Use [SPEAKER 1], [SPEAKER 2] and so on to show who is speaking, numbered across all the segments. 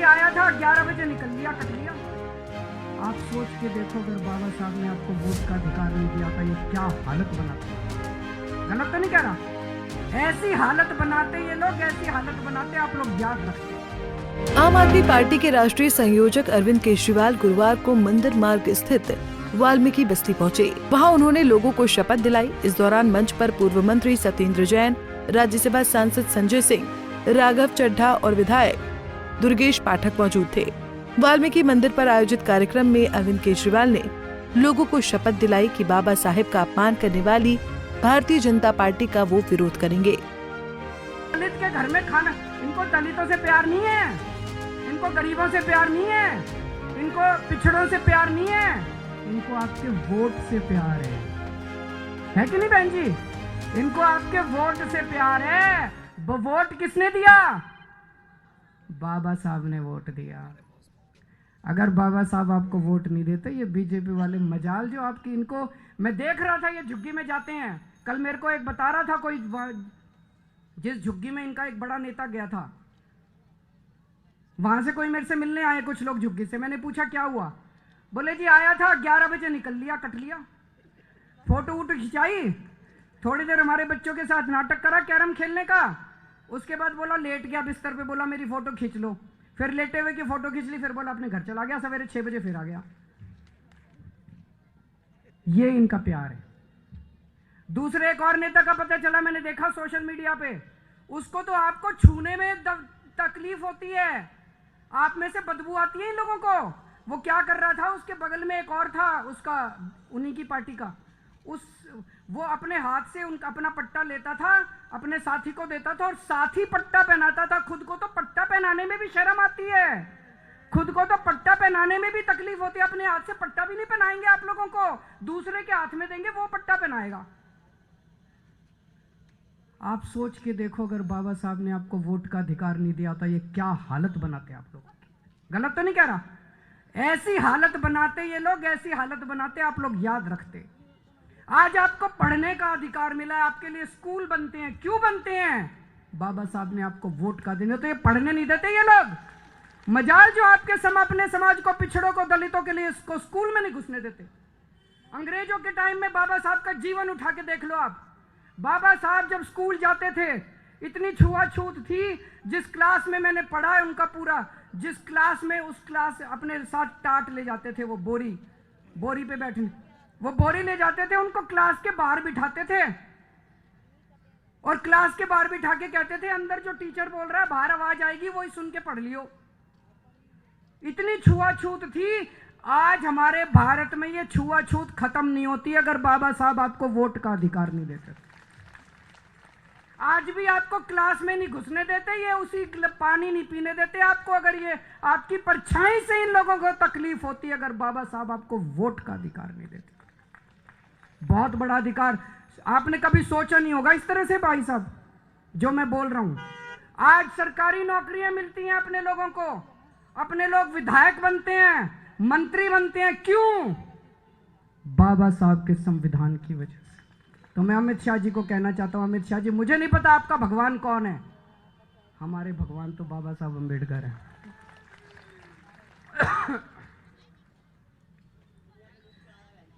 [SPEAKER 1] आया था 11 बजे निकल लिया, कट लिया। आप सोच के देखो अगर बाबा साहब ने आपको वोट का अधिकार नहीं दिया था, ये क्या हालत बनाते। गलत तो नहीं कह रहा, ऐसी हालत बनाते ये लोग, ऐसी हालत बनाते, आप लोग याद रखते।
[SPEAKER 2] आम आदमी पार्टी के राष्ट्रीय संयोजक अरविंद केजरीवाल गुरुवार को मंदिर मार्ग स्थित वाल्मीकि बस्ती पहुंचे। वहां उन्होंने लोगों को शपथ दिलाई। इस दौरान मंच पर पूर्व मंत्री सत्येंद्र जैन, राज्यसभा सांसद संजय सिंह, राघव चड्ढा और विधायक दुर्गेश पाठक मौजूद थे। वाल्मीकि मंदिर पर आयोजित कार्यक्रम में अरविंद केजरीवाल ने लोगों को शपथ दिलाई कि बाबा साहेब का अपमान करने वाली भारतीय जनता पार्टी का वो विरोध करेंगे।
[SPEAKER 1] दलित के घर में खाना, इनको दलितों से प्यार नहीं है, इनको गरीबों से प्यार नहीं है, इनको पिछड़ों से प्यार नहीं है, इनको आपके वोट से प्यार है कि नहीं बहन जी? इनको आपके वोट से प्यार है। वो वोट किसने दिया? बाबा साहब ने वोट दिया। अगर बाबा साहब आपको वोट नहीं देते, ये बीजेपी वाले मजाल जो आपकी, इनको मैं देख रहा था, ये झुग्गी में जाते हैं। कल मेरे को एक बता रहा था कोई, जिस झुग्गी में इनका एक बड़ा नेता गया था, वहां से कोई मेरे से मिलने आए कुछ लोग झुग्गी से। मैंने पूछा क्या हुआ? बोले जी आया था 11 बजे निकल लिया, कट लिया। फोटो वोटो खिंचाई, थोड़ी देर हमारे बच्चों के साथ नाटक करा कैरम खेलने का, उसके बाद बोला लेट गया बिस्तर पे, बोला मेरी फोटो खींच लो। फिर लेटे हुए की फोटो खींच ली, फिर बोला अपने घर चला गया, सवेरे 6 बजे फिर आ गया। ये इनका प्यार है। दूसरे एक और नेता का पता चला, मैंने देखा सोशल मीडिया पे, उसको तो आपको छूने में तकलीफ होती है, आप में से बदबू आती है इन लोगों को। वो क्या कर रहा था, उसके बगल में एक और था उसका, उन्हीं की पार्टी का, वो अपने हाथ से उनका अपना पट्टा लेता था, अपने साथी को देता था और साथी पट्टा पहनाता था। खुद को तो पट्टा पहनाने में भी शर्म आती है, खुद को तो पट्टा पहनाने में भी तकलीफ होती है। अपने हाथ से पट्टा भी नहीं पहनाएंगे आप लोगों को, दूसरे के हाथ में देंगे, वो पट्टा पहनाएगा। आप सोच के देखो अगर बाबा साहब ने आपको वोट का अधिकार नहीं दिया था, ये क्या हालत बनाते आप लोगों की। गलत तो नहीं कह रहा, ऐसी हालत बनाते ये लोग, ऐसी हालत बनाते, आप लोग याद रखते। आज आपको पढ़ने का अधिकार मिला है, आपके लिए स्कूल बनते हैं। क्यों बनते हैं? बाबा साहब ने आपको वोट का देने, तो ये पढ़ने नहीं देते ये लोग। मजाल जो आपके अपने समाज को, पिछड़ों को, दलितों के लिए इसको स्कूल में नहीं घुसने देते। अंग्रेजों के टाइम में बाबा साहब का जीवन उठा के देख लो आप। बाबा साहब जब स्कूल जाते थे, इतनी छुआछूत थी। जिस क्लास में मैंने पढ़ा है उनका पूरा, जिस क्लास में, उस क्लास अपने साथ टाट ले जाते थे, वो बोरी पे बैठने, वो बोरी ले जाते थे, उनको क्लास के बाहर बिठाते थे और क्लास के बाहर बिठा के कहते थे अंदर जो टीचर बोल रहा है बाहर आवाज आएगी, वही सुन के पढ़ लियो। इतनी छुआछूत थी। आज हमारे भारत में ये छुआछूत खत्म नहीं होती अगर बाबा साहब आपको वोट का अधिकार नहीं देते। आज भी आपको क्लास में नहीं घुसने देते, ये उसी पानी नहीं पीने देते आपको। अगर ये आपकी परछाई से इन लोगों को तकलीफ होती अगर बाबा साहब आपको वोट का अधिकार नहीं देते। बहुत बड़ा अधिकार, आपने कभी सोचा नहीं होगा इस तरह से भाई साहब जो मैं बोल रहा हूं। आज सरकारी नौकरियां मिलती हैं अपने लोगों को, अपने लोग विधायक बनते हैं, मंत्री बनते हैं। क्यों? बाबा साहब के संविधान की वजह से। तो मैं अमित शाह जी को कहना चाहता हूं, अमित शाह जी, मुझे नहीं पता आपका भगवान कौन है, हमारे भगवान तो बाबा साहब अम्बेडकर है।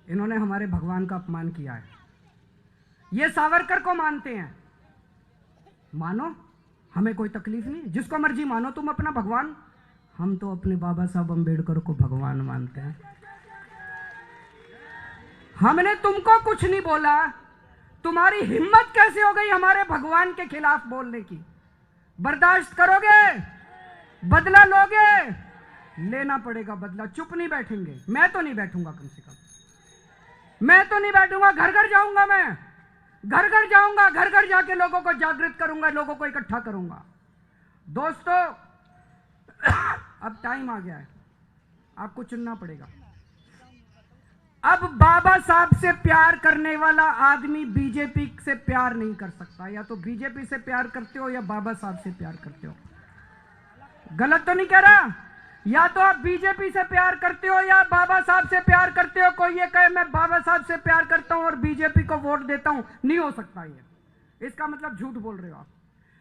[SPEAKER 1] इन्होंने हमारे भगवान का अपमान किया है। ये सावरकर को मानते हैं, मानो, हमें कोई तकलीफ नहीं, जिसको मर्जी मानो तुम अपना भगवान। हम तो अपने बाबा साहब अम्बेडकर को भगवान मानते हैं। हमने तुमको कुछ नहीं बोला, तुम्हारी हिम्मत कैसे हो गई हमारे भगवान के खिलाफ बोलने की? बर्दाश्त करोगे? बदला लोगे? लेना पड़ेगा बदला, चुप नहीं बैठेंगे। मैं तो नहीं बैठूंगा, कम से कम मैं तो नहीं बैठूंगा। घर घर जाऊंगा, मैं घर घर जाऊंगा, घर घर जाके लोगों को जागृत करूंगा, लोगों को इकट्ठा करूंगा। दोस्तों, अब टाइम आ गया है, आपको चुनना पड़ेगा। अब बाबा साहब से प्यार करने वाला आदमी बीजेपी से प्यार नहीं कर सकता। या तो बीजेपी से प्यार करते हो या बाबा साहब से प्यार करते हो। गलत तो नहीं कह रहा? या तो आप बीजेपी से प्यार करते हो या बाबा साहब से प्यार करते हो। कोई ये कहे मैं बाबा साहब से प्यार करता हूं और बीजेपी को वोट देता हूं, नहीं हो सकता। ये इसका मतलब झूठ बोल रहे हो आप।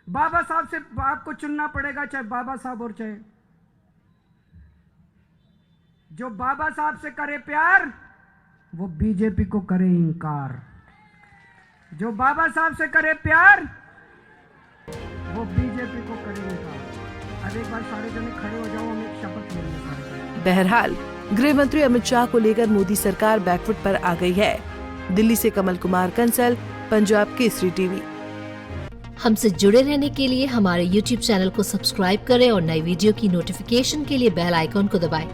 [SPEAKER 1] बाबा साहब से आपको चुनना पड़ेगा, चाहे बाबा साहब और चाहे जो बाबा साहब से करे प्यार वो बीजेपी को करे इनकार। जो बाबा साहब से करे प्यार वो बीजेपी को करे इनकार। अब एक बार सारे जने खड़े हो जाओ, हम एक शपथ लेंगे सारे।
[SPEAKER 2] बहरहाल गृह मंत्री अमित शाह को लेकर मोदी सरकार बैकफुट पर आ गई है। दिल्ली से कमल कुमार कंसल, पंजाब केसरी टीवी।
[SPEAKER 3] हमसे जुड़े रहने के लिए हमारे YouTube चैनल को सब्सक्राइब करें और नई वीडियो की नोटिफिकेशन के लिए बेल आइकॉन को दबाएं।